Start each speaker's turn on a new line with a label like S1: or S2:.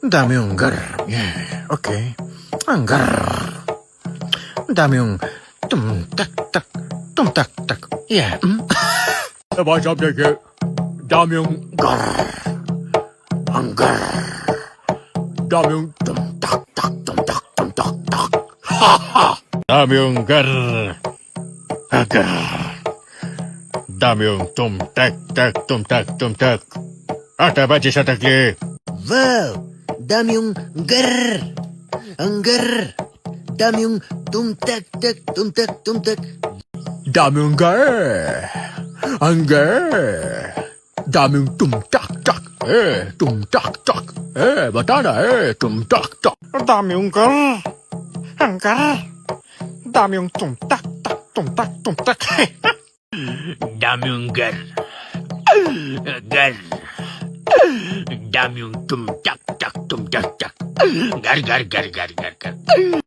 S1: Ang dami yung gar. Yeah, okay. Ang gar. Ang dami yung tum-tak-tak. Tum-tak-tak. Yeah.
S2: Diba sabi ko, dami yung
S1: Gar. Ang gar.
S2: dami yung
S1: Tum-tak-tak. Tum-tak-tak.
S2: dami yung gar.
S1: Agar.
S2: Dami yung tum-tak. Ata ba sa takli?
S3: Wow! Dami yung gar! Ang gar! Dami yung tumtak-tak.
S2: Dami yung gar. Ang gar. Dami yung tum-tak. Tum-tak. Bata na tum-tak.
S1: Ang dami yung gar. Ang gar. Ang dami yung tum-tak.
S4: Dami yung gar. Gar. Dami yung tum-tak. Gar.